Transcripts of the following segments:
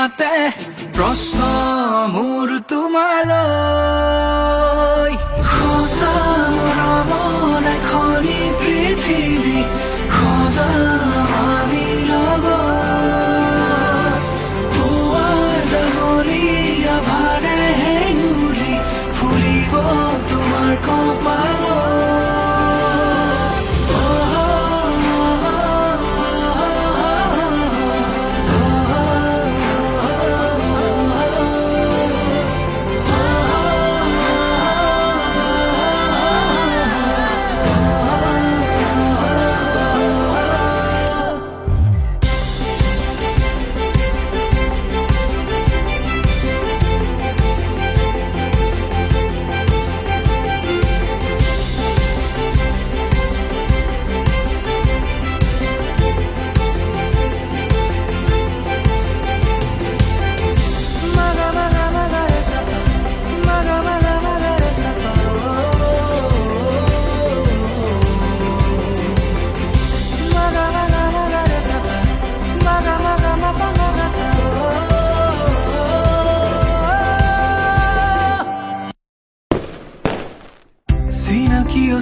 হিয়াতে প্ৰশ্ন মোৰ তোমালৈ সঁচা মৰমৰ এখনি পৃথিৱী খোজা আমি লগত পুৱাৰ ডাঙৰীয়া ভাৰে নুৰি ফুৰিব তোমাৰ কপালত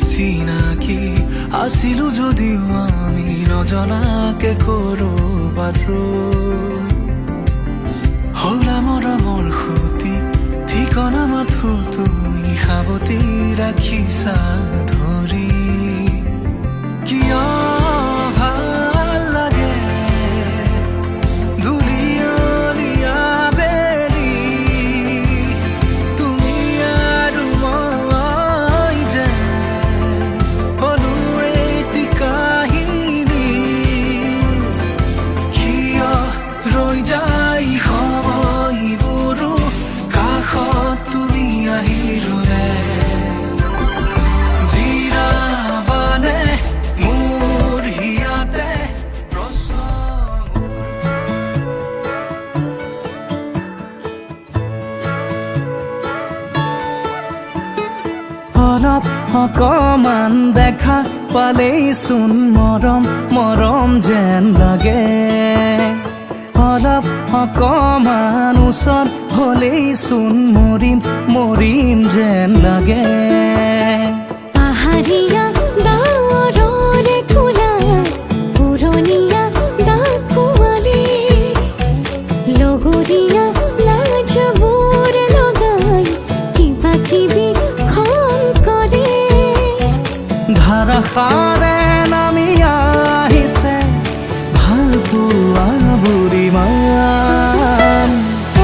চিনাকি আছিলো যদিও আমি নজনাকে কৰবাত হলা মৰমৰ সুতি ঠিকনা মাথো তুমি সাৱতি ৰাখিছা ধৰি কিয় ভাল লাগে দুলিয়লীয়া বেলি তুমি আৰু মই যে হলো এটি কাহিনী কিয় ৰৈ যায় সময়বোৰো কাষত তুমি আহি ৰলে জিৰাবানে মোৰ হিয়াতে প্ৰশ্ন অলপ অকমান দেখা পালেই চোন মৰম মৰম যেন লাগে অলপ অকমান ওচৰ হলেই চোন মৰিম মৰিম যেন লাগে পাহাৰীয়া ডাৱৰৰে কোলা পুৰণীয়া ডাকুৱালে লগৰীয়া লাজবোৰ লগাই কিবা কিবি খন কৰে ধাৰাসাৰে নামি আহিছে ভাল পোৱা বুঢ়ীমান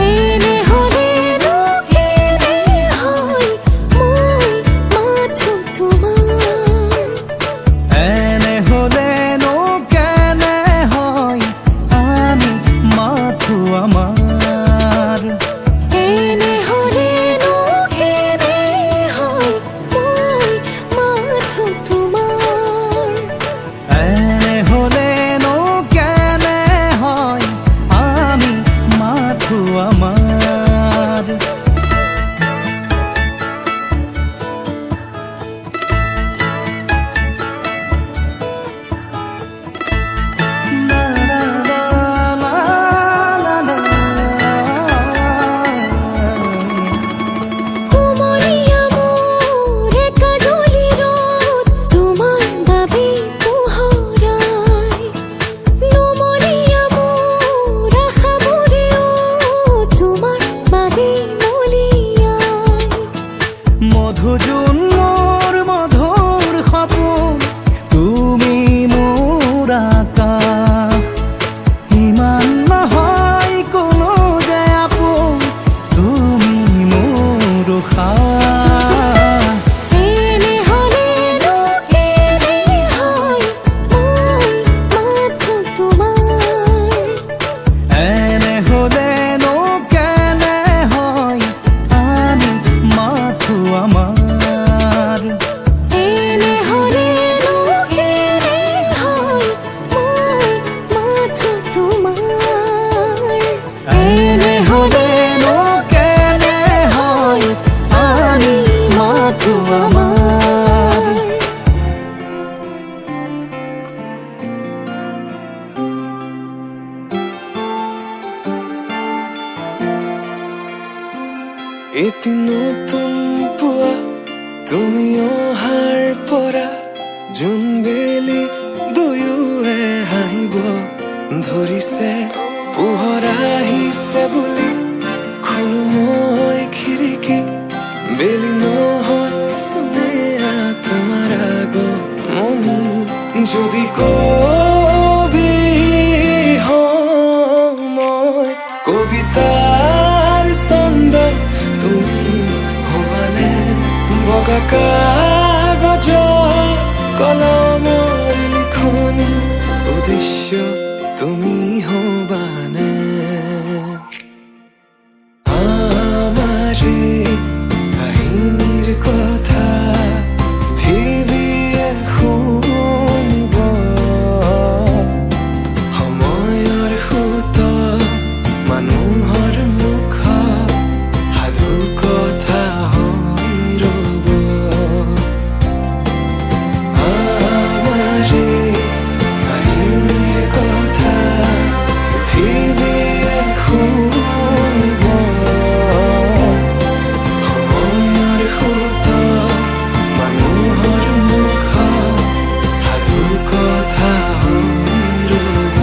এনে হ'লেনো কেনে হয় মই মাথো তোমাৰ এনে হলেনো কেনে হয় আমি মাথো আমাৰ এনে হ'লেনো কেনে হয় মই মাথো তোমাৰ এনে হলেনো কেনে হয় এটি নতুন পুৱা তুমি অহাৰ পৰা জোনবেলি দুয়োৱে হাঁহিব ধৰিছে পোহৰ আহিছে বুলি খোলো মই খিৰিকী বেলি নহয় শুনে তোমাৰ আগমনি যদি কবি হওঁ মই কবিতাৰ ছন্দ তুমি হবানে বগা কাগজৰ কলমৰ লিখনি উদ্দেশ্য তুমি হবানে আমাৰে কাহিনীৰ কথা পৃথিৱীয়ে শুনিব সময়ৰ সোঁতত মানুহৰ মুখত সাধু কথা হৈ ৰ'ব আমাৰে কাহিনীৰ কথা পৃথিৱীয়ে শুনিব সময়ৰ সোঁতত মানুহৰ মুখত সাধু কথা হৈ ৰ'ব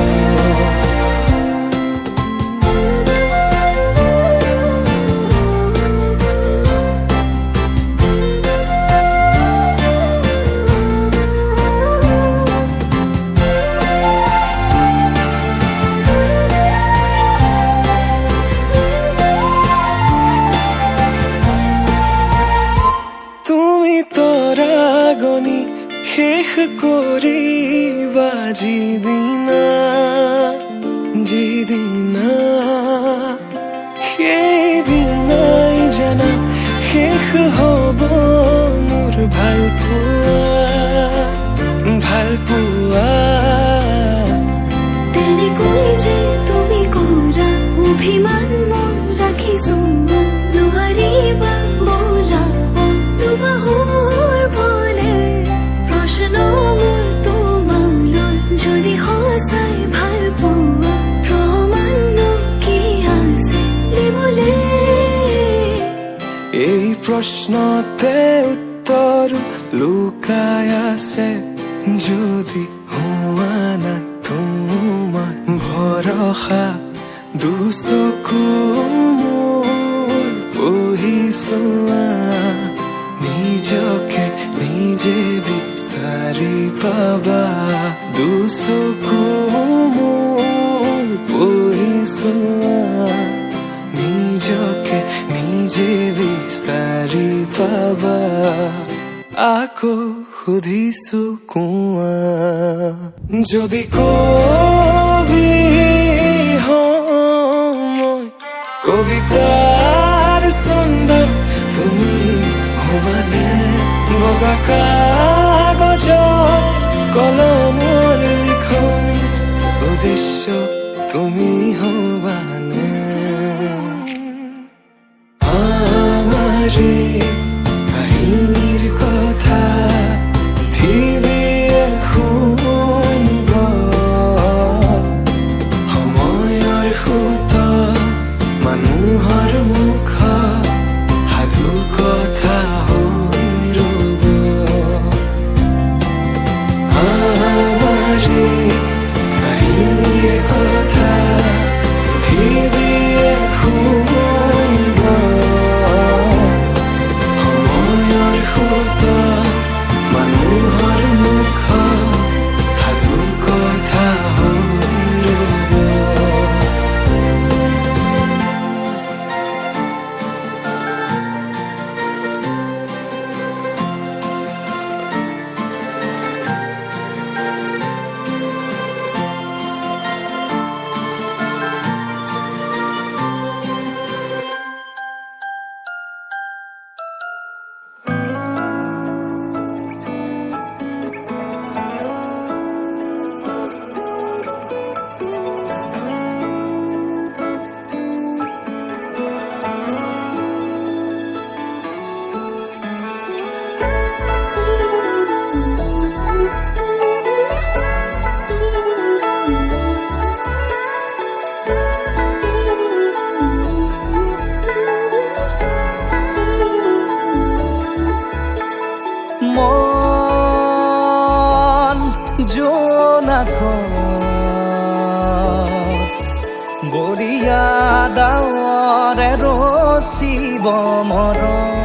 তুমি তৰাগনি শেষ কৰিবা যিদিনা সেইদিনাই জানা শেষ হ'ব মোৰ ভাল পোৱা তেনেকৈ যে তুমি কৰা অভিমান মোৰ ৰাখিছো নোৱাৰিবা বোলাব দুবাহুৰ বলে প্ৰশ্ন মোৰ তোমালৈ যদি সঁচাই ভাল পোৱা প্ৰমাণনো কি আছে দিবলে এই প্ৰশ্নতে উত্তৰ লুকাই আছে যদি হোৱা নাই তোমাৰ ভৰসা দুচকু মোৰ পঢ়িছোৱা নিজকে নিজে বিচাৰি পাবা দুচকু মোৰ পঢ়িছোৱা নিজকে নিজে বিচাৰি পাবা আকৌ সুধিছো কোৱা যদি কবি হওঁ মই কবিতাৰ ছন্দ তুমি হবানে বগা কাগজৰ কলমৰ লিখনি উদ্দেশ্য তুমি হবানে আমাৰে কাহিনীৰ কথা পৃথিৱীয়ে শুনিব সময়ৰ সোঁতত মানুহৰ মুখত সাধু কথা হৈ ৰ'ব আমাৰে কাহিনীৰ কথা পৃথিৱীয়ে শুনিব জোনাকত বলিয়া ডাৱৰে ৰচিব মৰম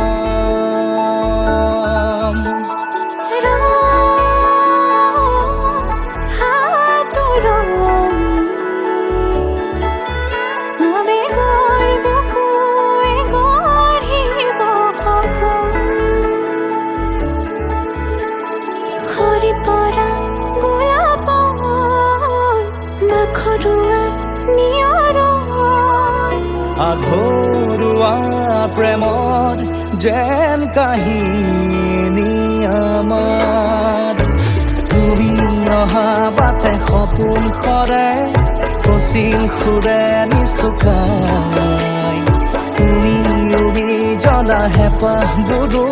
আধৰুৱা প্ৰেমৰ যেন কাহিনী আমাৰ তুমি অহা বাটে সপোন সৰে কচিল সুৰে নিচুকাই তুমি উবি জ্বলা হেঁপাহবোৰো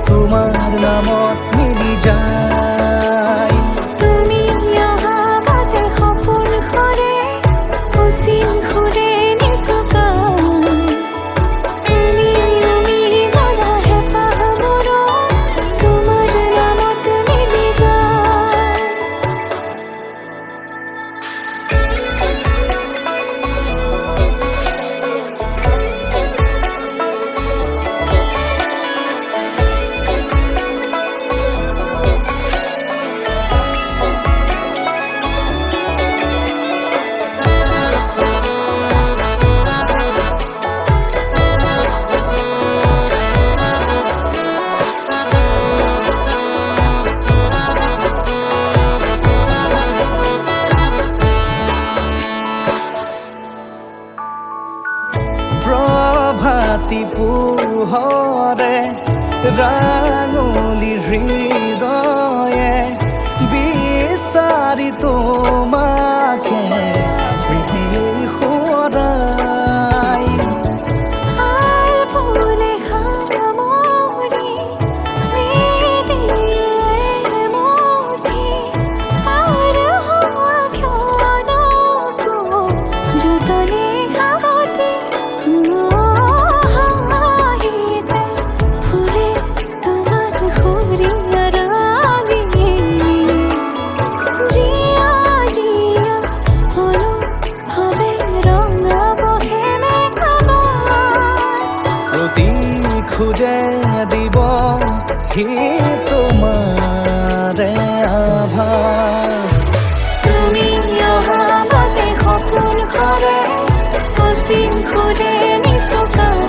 তোমাৰ নামত মিলি যায় প্ৰভাতী পোহৰে ৰাঙলী হৃদয়ে বিচাৰি তোমাকে স্মৃতি সোঁৱৰাই খুঁজে দিব সি তোমাৰে আভাস তুমি অহা বাটে সপোন সৰে কচিল সুৰে নিচুকাই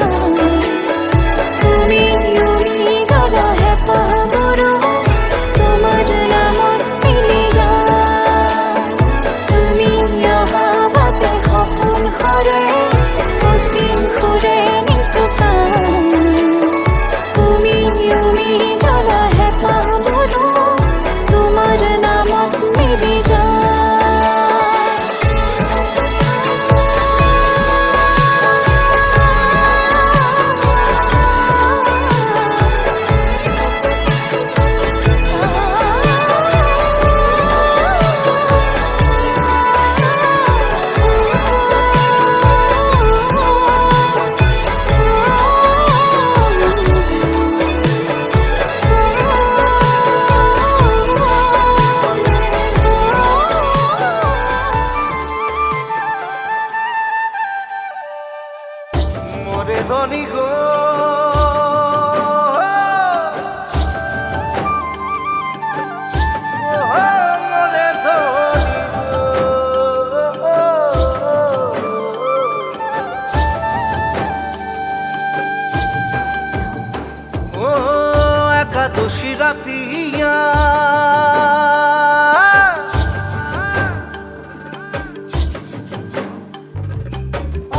তুমি উৰি জ্বলা হেঁপাহবোৰো তোমাৰ নামত মিলি যায় তুমি অহা বাটে সপোন সৰে কচিল সুৰে নিচুকাই মোরে ধনী গো মোরে ধনী গো ও একাদশী রাতিয়া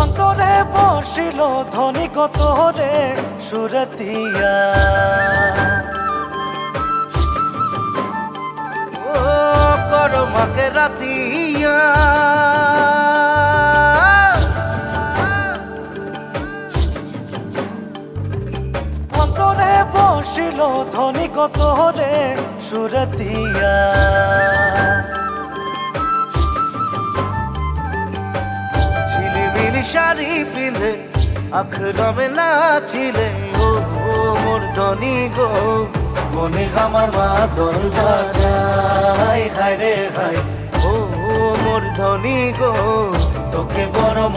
অন্তরে বসিল ধনী কতরে সুরতিয়া ও করমাকে রাতিয়া অন্তরে বসিল ধনী কতরে সুরতিয়া শাড়ি পিঁধে আখরমে নাচিলে ও মোর ধনী গো মনে আমার মা দল বাজায়।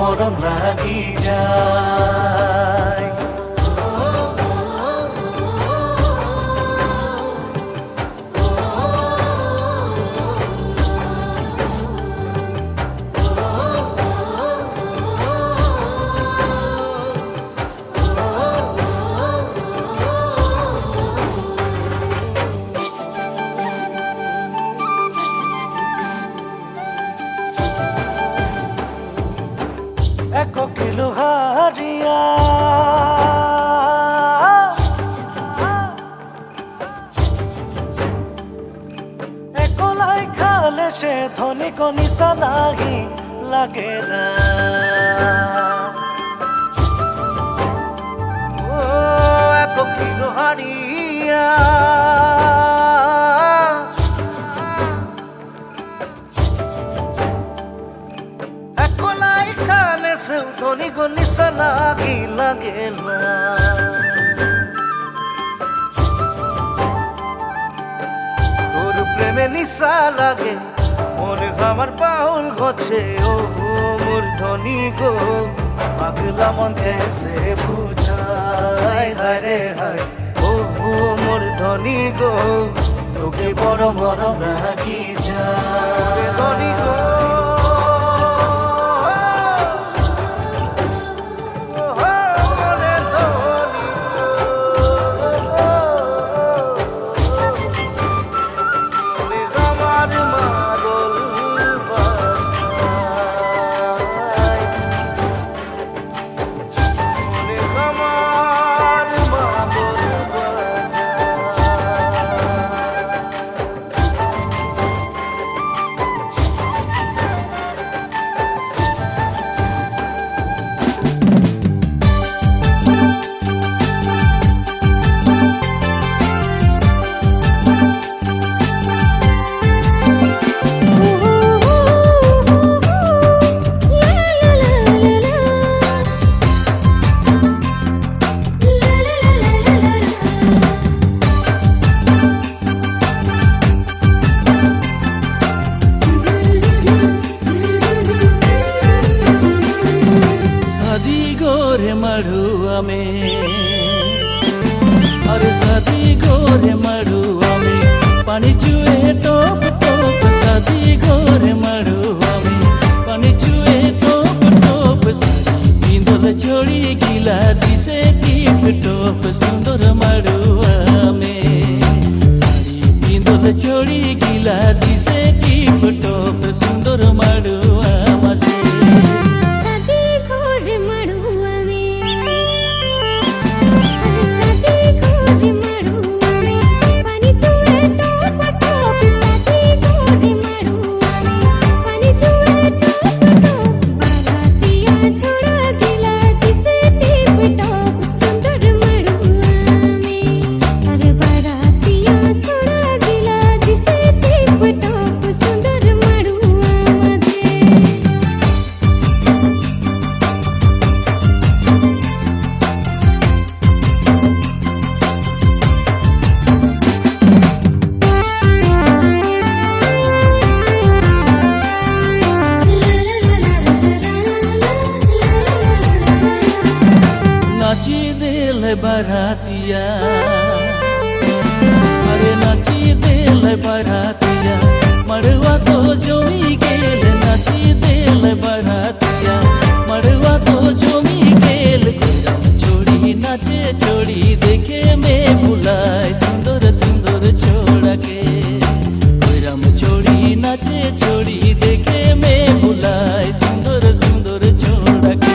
মরণ লাগি যায়। এক কিলো হারিয়া একলাই খালে সে ধনী কনিসা নাহি লাগে না। ও এক কিলো হারিয়া একলাই খালে সে ধনী কনিসা নাহি লাগে না। তোর প্রেমে নিশা লাগে মনে আমার পাউল গছে। ও মোর ধনী গো পাগলা মন কেসে বুঝায় হায় রে হায়। ও মোর ধনী গো তোকে বড় মরম রাখি যায় ধনী গো। मड़ुआ में अरे सदी गोरे मड़ुआ में पानी चुए टोप टोप। सदी गोरे मड़ुआ में पानी चुए टोप टोप। इंदल छोड़ी गिला दिसे टिप टोप सुंदर मड़ुआ में। इंदल छोड़ी गिला दिसे टिप टोप सुंदर मड़ुआ मजे। नाची दिल बरातिया अरे नाची दिल बरातिया मड़वा तो जमी गेल। नाची दिल बरातिया मड़वा तो जमी गेल। छोड़ी नाचे छोड़ी देखे में बुलाए सुंदर सुंदर छोड़ा के। कोयराम छोड़ी नाचे छोड़ी देखे में बुलाए सुंदर सुंदर छोड़ा के।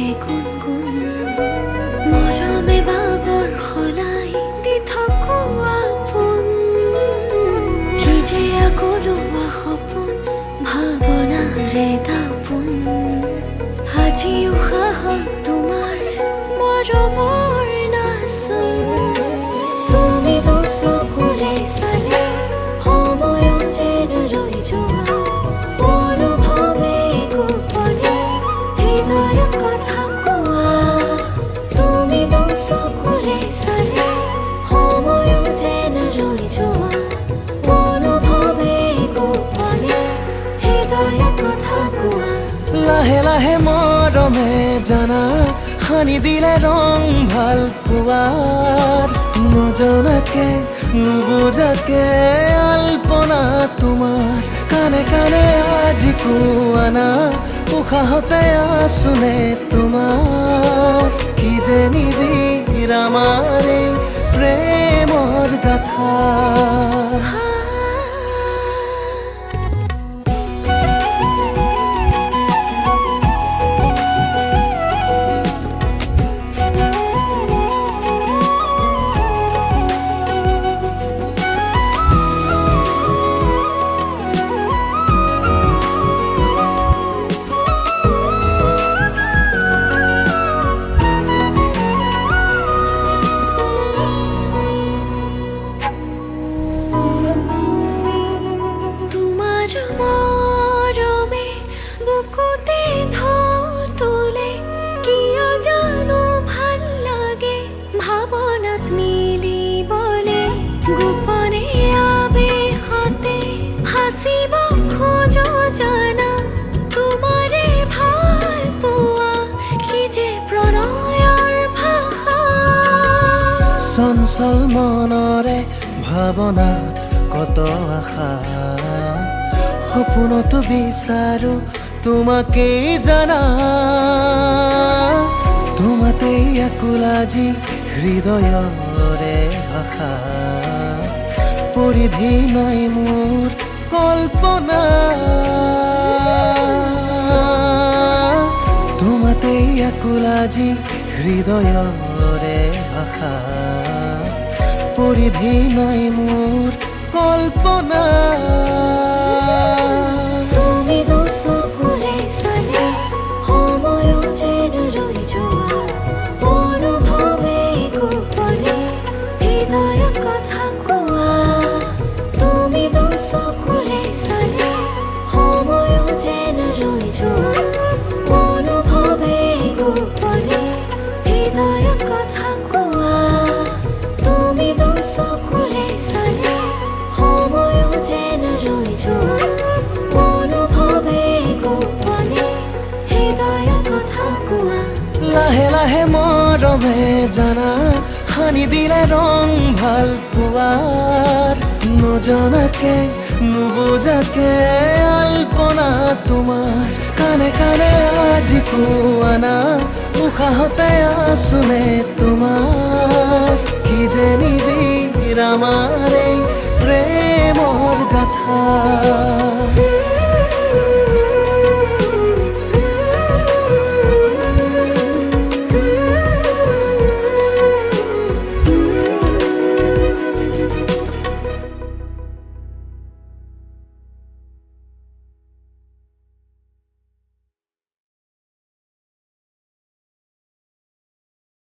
কৰে গুণগুণ মৰমে বাগৰ সলাই দি থাকো আপোন কি যে আগলোৱা সপোন ভাৱনাৰে দাপোন আজি উশাহত তোমাৰ মৰমৰ নাচোন তুমি তো চকুৰে চালে সময়ো যেন ৰৈ যোৱা অনুভৱে গোপনে হৃদয়ত কথা কোৱা তুমি তো চকুৰে চালে সময়ো যেন ৰৈ যোৱা অনুভৱে গোপনে হৃদয়ত কথা কোৱা লাহে লাহে মৰমে জানা সানি দিলে ৰং ভাল পোৱাৰ নজনাকে নুবুজাকে আলপনা তোমাৰ কানে কানে আজি কোৱানা উশাহতে আছোনে তোমাৰ কি যে নিবিড় আমাৰ এই প্ৰেমৰ গাথা তোমাৰ মৰমে বুকুতে ঢৌ তোলে কিয় জানো ভাল লাগে ভাৱনাত মিলিবলে গোপনে আবেশতে সাঁচিব খোজো জানা তোমাৰে ভাল পোৱা কি যে প্ৰণয়ৰ ভাষা চঞ্চল মনৰে ভাৱনাত কত আশা সপোনতো বিচাৰো তোমাকেই জানা তোমাতেই আকুল আজি হৃদয়ৰে ভাষা পৰিধি নাই মোৰ কল্পনা তোমাতেই আকুল আজি হৃদয়ৰে ভাষা পৰিধি নাই মোৰ কল্পনা তুমি তো চকুৰে চালে সময়ো যেন ৰৈ যোৱা অনুভৱে গোপনে হৃদয়ত কথা কোৱা তুমি তো চকুৰে চালে সময়ো যেন ৰৈ যোৱা অনুভৱে গোপনে হৃদয়ত কথা কোৱা তুমি তো চকুৰে চালে সময়ো যেন ৰৈ যোৱা অনুভৱে গোপনে হৃদয়ত কথা কোৱা লাহে লাহে মৰমে জানা সানি দিলে ৰং ভাল পোৱাৰ নজনাকে নুবুজাকে আলপনা তোমাৰ কানে কানে আজি কোৱানা উশাহতে আছোনে তোমাৰ কি যে নিবিড় আমাৰ এই প্ৰেমৰ গাথা